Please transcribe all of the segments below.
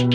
Yo,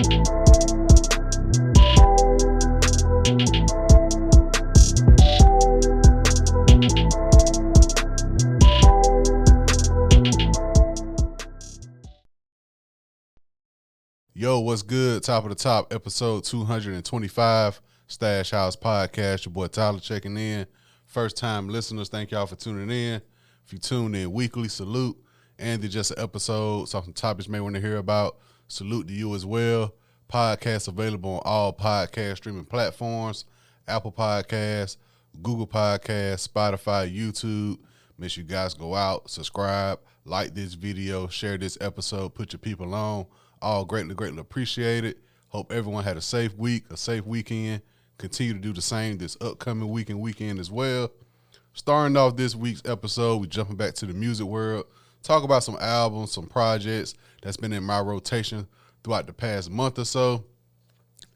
what's good? Top of the top, episode 225, Stash House Podcast. Your boy Tyler checking in. First time listeners, thank y'all for tuning in. If you tune in weekly, salute. And it's just an episode, some topics you may want to hear about. Salute to you as well. Podcast available on all podcast streaming platforms. Apple Podcasts, Google Podcasts, Spotify, YouTube. Make sure you guys go out, subscribe, like this video, share this episode, put your people on. All greatly appreciated. Hope everyone had a safe week, a safe weekend. Continue to do the same this upcoming week and weekend as well. Starting off this week's episode, we jumping back to the music world. Talk about some albums, some projects that's been in my rotation throughout the past month or so.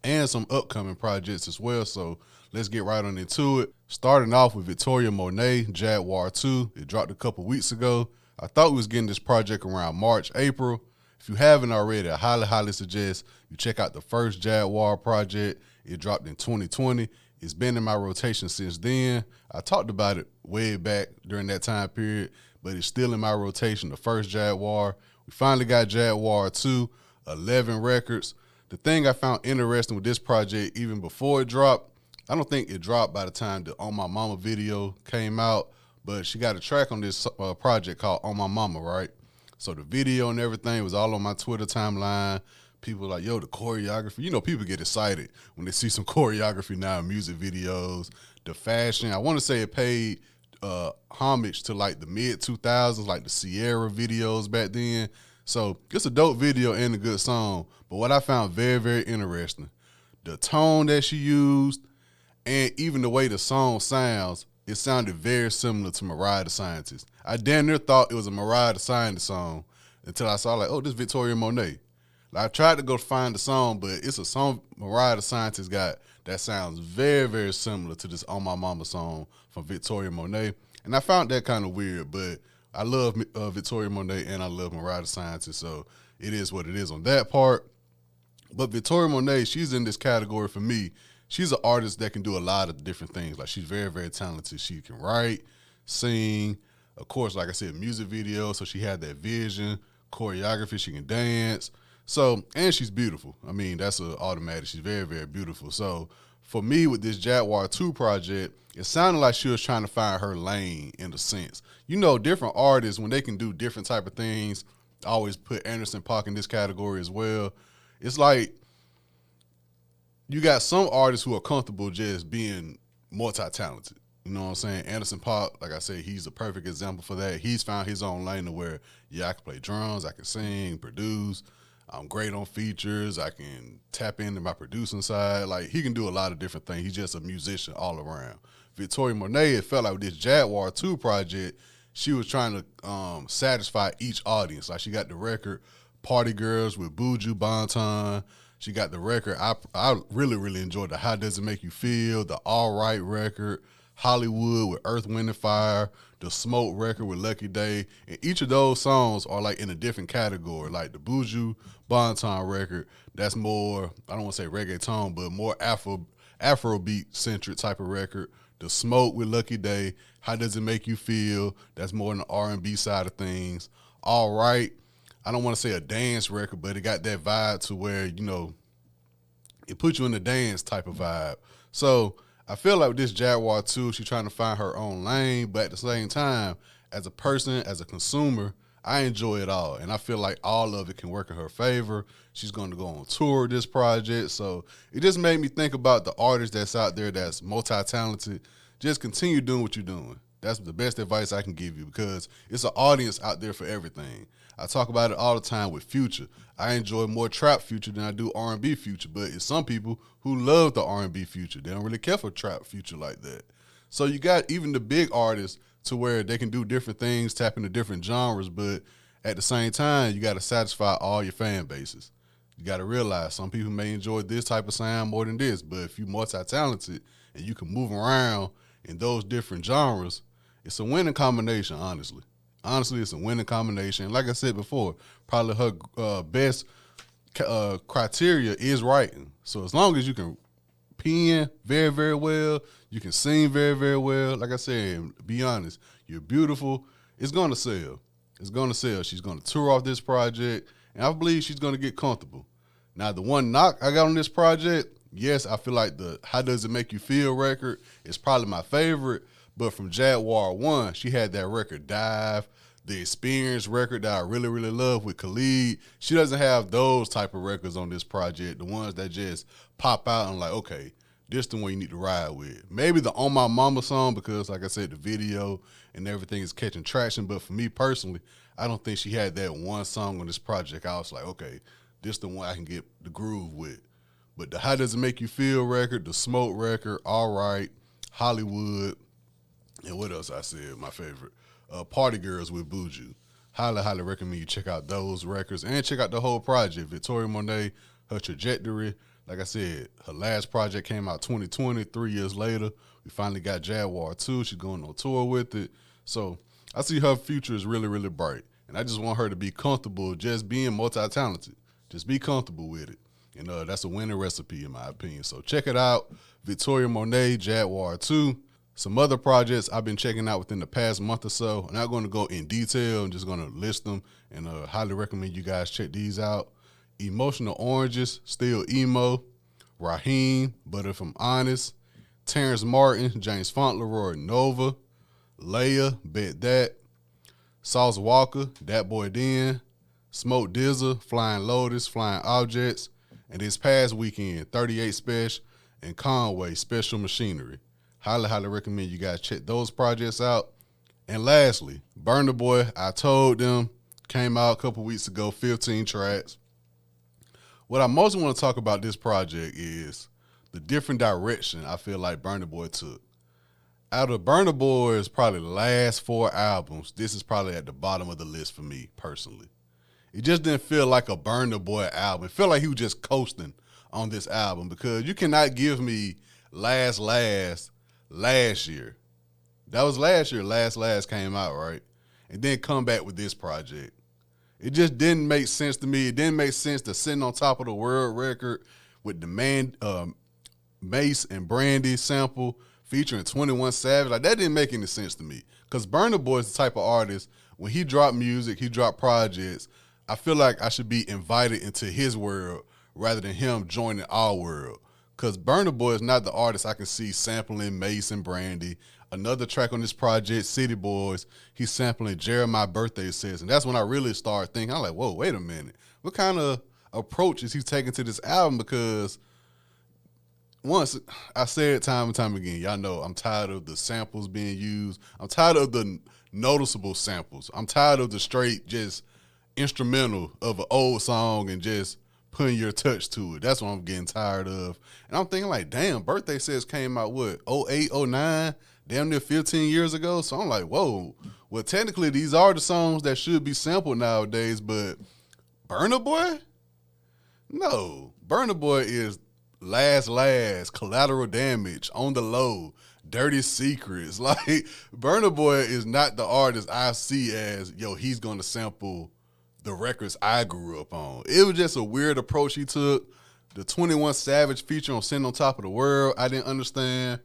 And some upcoming projects as well. So let's get right on into it. Starting off with Victoria Monet, Jaguar II. It dropped a couple weeks ago. I thought we was getting this project around March, April. If you haven't already, I highly suggest you check out the first Jaguar project. It dropped in 2020. It's been in my rotation since then. I talked about it way back during that time period, but it's still in my rotation, the first Jaguar. We finally got Jaguar II, 11 records. The thing I found interesting with this project, even before it dropped, I don't think it dropped by the time the On My Mama video came out, but she got a track on this project called On My Mama, right? So the video and everything was all on my Twitter timeline. People were like, yo, the choreography. You know, people get excited when they see some choreography now in music videos. The fashion, I want to say it paid homage to like the mid-2000s, like the Sierra videos back then. So it's a dope video and a good song. But what I found very interesting, the tone that she used and even the way the song sounds, it sounded very similar to Mariah the Scientist. I damn near thought it was a Mariah the Scientist song until I saw like, oh, this Victoria Monet. Like, I tried to go find the song, but it's a song Mariah the Scientist got that sounds very similar to this On My Mama song from Victoria Monet. And I found that kind of weird, but I love Victoria Monet and I love Mariah the Scientist, so it is what it is on that part. But Victoria Monet, she's in this category for me. She's an artist that can do a lot of different things. Like, she's very talented. She can write, sing, of course, like I said, music video. So she had that vision, choreography. She can dance. So, and she's beautiful. I mean, that's an automatic. She's very beautiful. So for me with this Jaguar II project, it sounded like she was trying to find her lane in a sense. You know, different artists, when they can do different type of things, I always put Anderson .Paak in this category as well. It's like, you got some artists who are comfortable just being multi-talented. You know what I'm saying? Anderson .Paak, like I said, he's a perfect example for that. He's found his own lane to where, yeah, I can play drums, I can sing, produce. I'm great on features. I can tap into my producing side. Like, he can do a lot of different things. He's just a musician all around. Victoria Monet, it felt like with this Jaguar II project, she was trying to satisfy each audience. Like, she got the record Party Girls with Buju Banton. She got the record. I really enjoyed the How Does It Make You Feel, the All Right record, Hollywood with Earth, Wind & Fire, the Smoke record with Lucky Day. And each of those songs are like in a different category. Like the Buju Banton record, that's more, I don't want to say reggaeton, but more Afrobeat-centric type of record. The Smoke with Lucky Day, How Does It Make You Feel, that's more on the R&B side of things. All Right, I don't want to say a dance record, but it got that vibe to where, you know, it puts you in the dance type of vibe. So I feel like with this Jaguar II, she's trying to find her own lane, but at the same time, as a person, as a consumer, I enjoy it all. And I feel like all of it can work in her favor. She's going to go on tour with this project. So it just made me think about the artist that's out there that's multi-talented. Just continue doing what you're doing. That's the best advice I can give you because it's an audience out there for everything. I talk about it all the time with Future. I enjoy more trap Future than I do R&B Future, but it's some people who love the R&B Future. They don't really care for trap Future like that. So you got even the big artists to where they can do different things, tap into different genres, but at the same time, you got to satisfy all your fan bases. You got to realize some people may enjoy this type of sound more than this, but if you're multi-talented and you can move around in those different genres, it's a winning combination, honestly. Honestly, it's a winning combination. Like I said before, probably her best criteria is writing. So as long as you can pen very, very well, you can sing very, very well. Like I said, be honest, you're beautiful. It's going to sell. It's going to sell. She's going to tour off this project, and I believe she's going to get comfortable. Now, the one knock I got on this project, yes, I feel like the How Does It Make You Feel record is probably my favorite, but from Jaguar I, she had that record Dive, the Experience record that I really, really love with Khalid. She doesn't have those type of records on this project, the ones that just pop out and like, okay, this the one you need to ride with. Maybe the On My Mama song because, like I said, the video and everything is catching traction, but for me personally, I don't think she had that one song on this project. I was like, okay, this the one I can get the groove with. But the How Does It Make You Feel record, the Smoke record, All Right, Hollywood, and what else I said, my favorite, Party Girls with Buju. Highly, highly recommend you check out those records and check out the whole project. Victoria Monet, her trajectory. Like I said, her last project came out 2020, 3 years later. We finally got Jaguar II. She's going on tour with it. So I see her future is really, really bright. And I just want her to be comfortable just being multi-talented. Just be comfortable with it. And that's a winning recipe in my opinion. So check it out. Victoria Monet, Jaguar II. Some other projects I've been checking out within the past month or so. I'm not going to go in detail. I'm just going to list them and highly recommend you guys check these out. Emotional Oranges, Still Emo. Raheem, But If I'm Honest. Terrence Martin, James Fauntleroy, Nova. Leia, Bet That. Sauce Walker, Dat Boy Den. Smoke Dizza, Flying Lotus, Flying Objects. And this past weekend, 38 Special and Conway, Special Machinery. Highly, highly recommend you guys check those projects out. And lastly, Burna Boy, I Told Them, came out a couple weeks ago, 15 tracks. What I mostly want to talk about this project is the different direction I feel like Burna Boy took. Out of Burna Boy's probably last 4 albums, this is probably at the bottom of the list for me personally. It just didn't feel like a Burna Boy album. It felt like he was just coasting on this album because you cannot give me last year. That was last year. Last came out, right? And then come back with this project. It just didn't make sense to me. It didn't make sense to Sitting on Top of the World record with the Mace and Brandy sample featuring 21 Savage. Like, that didn't make any sense to me. Because Burna Boy is the type of artist, when he drop music, he drop projects, I feel like I should be invited into his world rather than him joining our world. Because Burna Boy is not the artist I can see sampling Mace and Brandy. Another track on this project, City Boys, he's sampling Jeremiah Birthday Says. And that's when I really started thinking, I'm like, whoa, wait a minute. What kind of approach is he taking to this album? Because once, I said time and time again, y'all know I'm tired of the samples being used. I'm tired of the noticeable samples. I'm tired of the straight just instrumental of an old song and just putting your touch to it. That's what I'm getting tired of. And I'm thinking like, damn, Birthday Says came out, what, 08, 09? Damn near 15 years ago. So I'm like, whoa. Well, technically, these are the songs that should be sampled nowadays, but Burna Boy? No. Burna Boy is Last, Collateral Damage, On the Low, Dirty Secrets. Like, Burna Boy is not the artist I see as, yo, he's going to sample the records I grew up on. It was just a weird approach he took. The 21 Savage feature on Sitting on Top of the World, I didn't understand.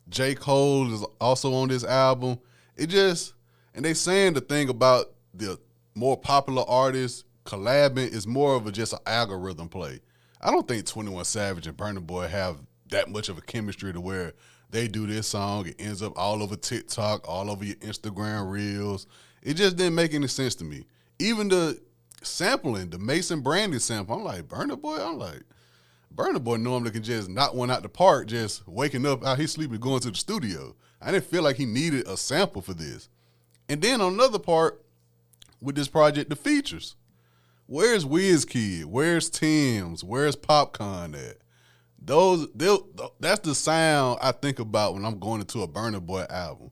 J. Cole is also on this album. It just, and they saying the thing about the more popular artists collabing is more of just an algorithm play. I don't think 21 Savage and Burna Boy have that much of a chemistry to where they do this song, it ends up all over TikTok, all over your Instagram reels. It just didn't make any sense to me. Even the sampling, the Mason Brandy sample, I'm like, Burna Boy normally can just knock one out the park, just waking up out his sleep and going to the studio. I didn't feel like he needed a sample for this. And then on another part with this project, the features. Where's WizKid? Where's Tim's? Where's Popcorn at? That's the sound I think about when I'm going into a Burna Boy album.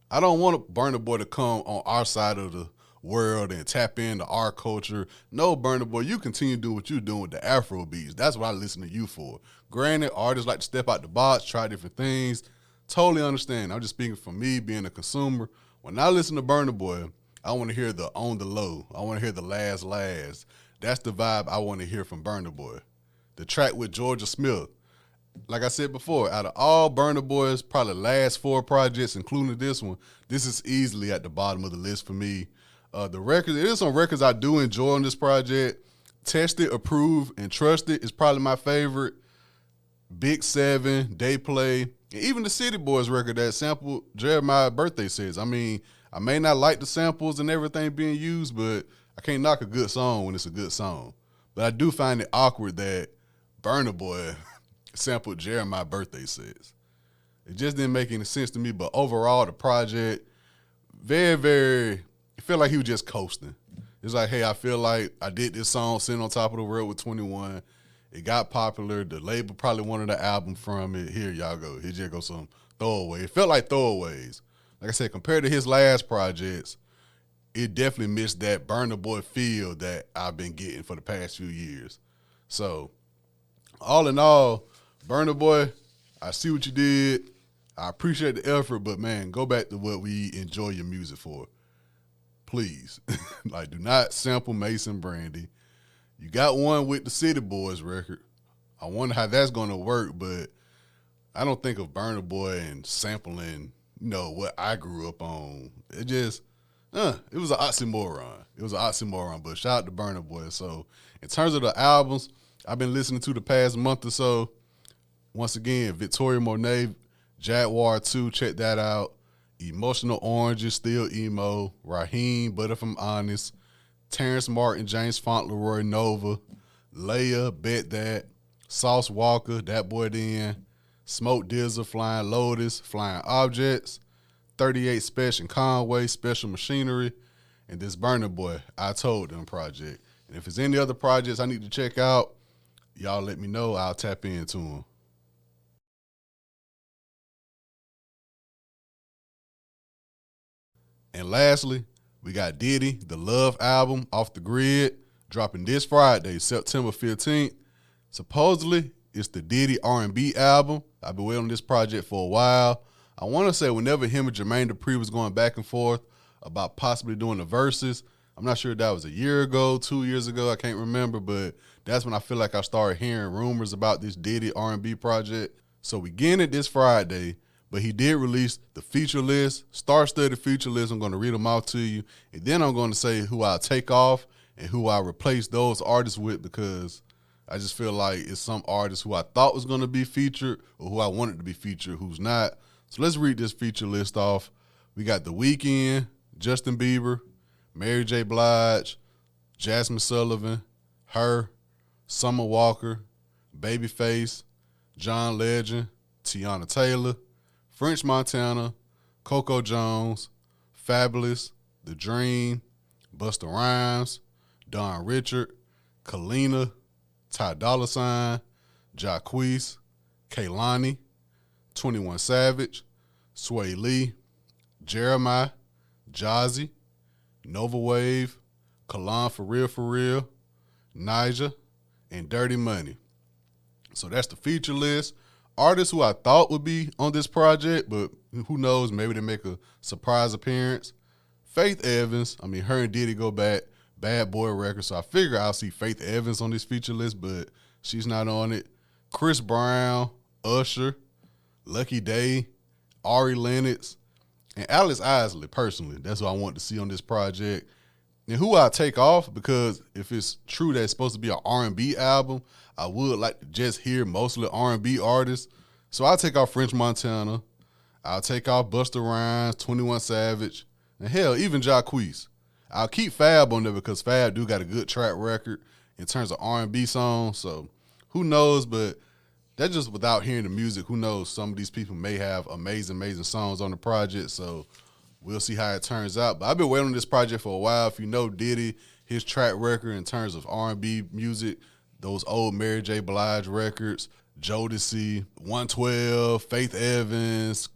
I don't want a Burna Boy to come on our side of the world and tap into our culture. No, Burna Boy, you continue doing what you're doing with the Afro beats. That's what I listen to you for. Granted, artists like to step out the box, try different things. Totally understand. I'm just speaking for me being a consumer. When I listen to Burna Boy, I want to hear the On the Low. I want to hear the last. That's the vibe I want to hear from Burna Boy. The track with Georgia Smith. Like I said before, out of all Burna Boy's probably last 4 projects, including this one, this is easily at the bottom of the list for me. The records, it is some records I do enjoy on this project. Tested, Approved, and Trusted is probably my favorite. Big 7, Day Play, and even the City Boys record that sampled Jeremiah's birthday says. I mean, I may not like the samples and everything being used, but I can't knock a good song when it's a good song. But I do find it awkward that Burna Boy sampled Jeremiah's birthday says. It just didn't make any sense to me, but overall, the project, very, very, I feel like he was just coasting. It's like, hey, I feel like I did this song, Sitting on Top of the World with 21. It got popular. The label probably wanted an album from it. Here, y'all go. Here just go some throwaway. It felt like throwaways. Like I said, compared to his last projects, it definitely missed that Burna Boy feel that I've been getting for the past few years. So, all in all, Burna Boy, I see what you did. I appreciate the effort, but, man, go back to what we enjoy your music for. Please. Like, do not sample Mason Brandy. You got one with the City Boys record. I wonder how that's going to work, but I don't think of Burna Boy and sampling, what I grew up on. It just, it was an oxymoron. It was an oxymoron, but shout out to Burna Boy. So in terms of the albums I've been listening to the past month or so, once again, Victoria Monet, Jaguar II, check that out. Emotional Oranges, Still Emo, Raheem, But If I'm Honest, Terrence Martin, James Fauntleroy, Nova, Leia, Bet That, Sauce Walker, That Boy Then, Smoke Dizzle, Flying Lotus, Flying Objects, 38 Special Conway, Special Machinery, and this Burna Boy, I Told Them project. And if there's any other projects I need to check out, y'all let me know. I'll tap into them. And lastly, we got Diddy, the Love album, Off the Grid, dropping this Friday, September 15th. Supposedly, it's the Diddy R&B album. I've been waiting on this project for a while. I want to say whenever him and Jermaine Dupri was going back and forth about possibly doing the verses, I'm not sure if that was a year ago, 2 years ago, I can't remember, but that's when I feel like I started hearing rumors about this Diddy R&B project. So we getting it this Friday. But he did release the feature list, star-studded feature list. I'm going to read them out to you. And then I'm going to say who I'll take off and who I'll replace those artists with, because I just feel like it's some artists who I thought was going to be featured or who I wanted to be featured who's not. So let's read this feature list off. We got The Weeknd, Justin Bieber, Mary J. Blige, Jasmine Sullivan, Her, Summer Walker, Babyface, John Legend, Tiana Taylor, French Montana, Coco Jones, Fabulous, The Dream, Busta Rhymes, Don Richard, Kalina, Ty Dolla $ign, Jacquees, Kehlani, 21 Savage, Sway Lee, Jeremiah, Jazzy, Nova Wave, Kalon For Real, Nija, and Dirty Money. So that's the feature list. Artists who I thought would be on this project, but who knows, maybe they make a surprise appearance. Faith Evans, her and Diddy go back, Bad Boy Records, so I figure I'll see Faith Evans on this feature list, but she's not on it. Chris Brown, Usher, Lucky Day, Ari Lennox, and Alice Isley, personally. That's who I want to see on this project. And who I take off, because if it's true that it's supposed to be an R&B album, I would like to just hear mostly R&B artists. So I'll take off French Montana. I'll take off Busta Rhymes, 21 Savage, and hell, even Jacquees. I'll keep Fab on there because Fab do got a good track record in terms of R&B songs. So who knows, but that's just without hearing the music. Who knows, some of these people may have amazing songs on the project. So we'll see how it turns out. But I've been waiting on this project for a while. If you know Diddy, his track record in terms of R&B music, those old Mary J. Blige records, Jodeci, 112, Faith Evans,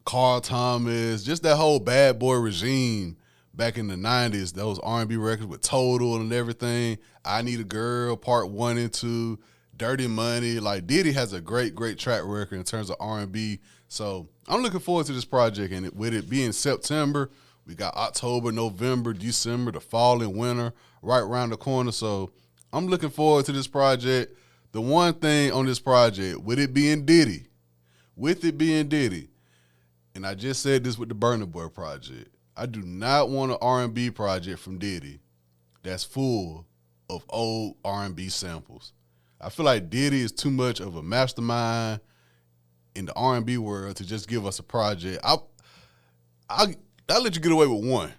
Carl Thomas, just that whole Bad Boy regime back in the 90s, those R&B records with Total and everything, I Need a Girl, Part 1 and 2, Dirty Money. Like, Diddy has a great track record in terms of R&B. So I'm looking forward to this project, and with it being September, We got October, November, December, the fall and winter right around the corner. So I'm looking forward to this project. The one thing on this project, with it being Diddy, and I just said this with the Burna Boy project, I do not want an R&B project from Diddy that's full of old R&B samples. I feel like Diddy is too much of a mastermind in the R&B world to just give us a project. I'll let you get away with one.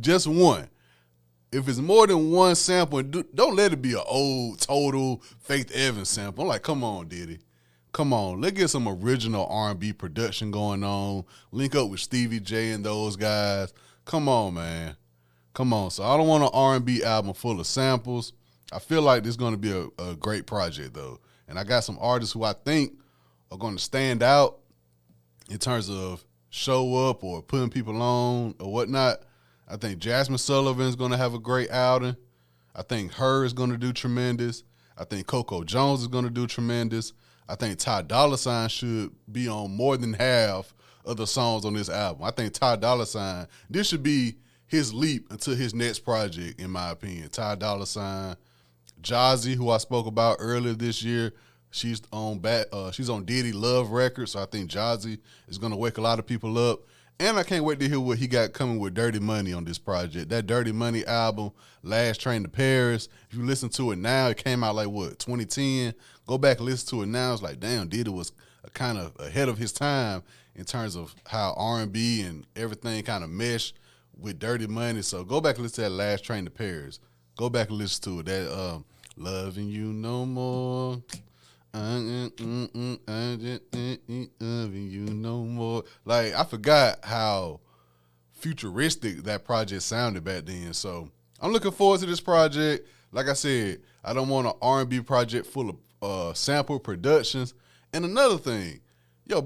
Just one. If it's more than one sample, don't let it be an old, total Faith Evans sample. I'm like, come on, Diddy. Come on. Let's get some original R&B production going on. Link up with Stevie J and those guys. Come on, man. Come on. So I don't want an R&B album full of samples. I feel like this is going to be a great project, though. And I got some artists who I think are going to stand out in terms of show up or putting people on or whatnot. I think Jasmine Sullivan is going to have a great outing. I think Her is going to do tremendous. I think Coco Jones is going to do tremendous. I think Ty Dolla $ign should be on more than half of the songs on this album. I think Ty Dolla $ign, this should be his leap into his next project, in my opinion. Ty Dolla $ign, Jazzy, who I spoke about earlier this year, she's on Diddy Love Records, so I think Jazzy is going to wake a lot of people up. And I can't wait to hear what he got coming with Dirty Money on this project. That Dirty Money album, Last Train to Paris, if you listen to it now, it came out like, 2010? Go back and listen to it now. It's like, damn, Diddy was kind of ahead of his time in terms of how R&B and everything kind of meshed with Dirty Money. So go back and listen to that Last Train to Paris. Go back and listen to it. That Loving You No More. Loving You No More. Like, I forgot how futuristic that project sounded back then. So I'm looking forward to this project. Like I said, I don't want an R&B project full of sample productions. And another thing,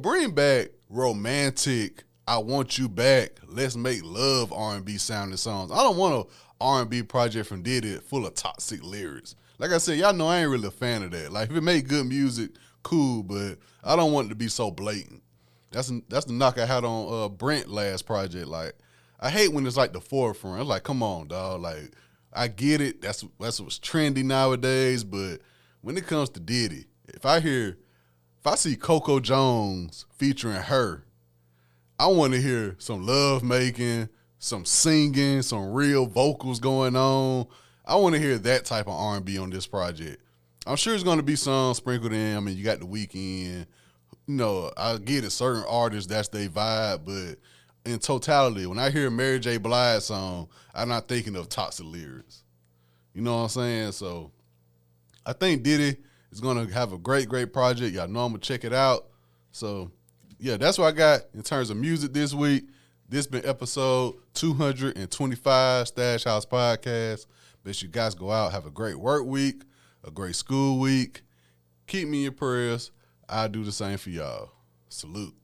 bring back romantic, I Want You Back, Let's Make Love R&B sounding songs. I don't want an R&B project from Diddy full of toxic lyrics. Like I said, y'all know I ain't really a fan of that. Like, if it make good music, cool, but I don't want it to be so blatant. That's the knock I had on Brent last project. Like, I hate when it's like the forefront. It's like, come on, dog. Like, I get it. That's what's trendy nowadays. But when it comes to Diddy, if I see Coco Jones featuring Her, I want to hear some love making, some singing, some real vocals going on. I want to hear that type of R&B on this project. I'm sure it's going to be some sprinkled in. I mean, you got The Weeknd. I get it, certain artists, that's their vibe. But in totality, when I hear a Mary J. Blige song, I'm not thinking of toxic lyrics. You know what I'm saying? So I think Diddy is going to have a great, great project. Y'all know I'm going to check it out. So, yeah, that's what I got in terms of music this week. This been episode 225, Stash House Podcast. Bet you guys go out, have a great work week, a great school week. Keep me in your prayers. I'll do the same for y'all. Salute.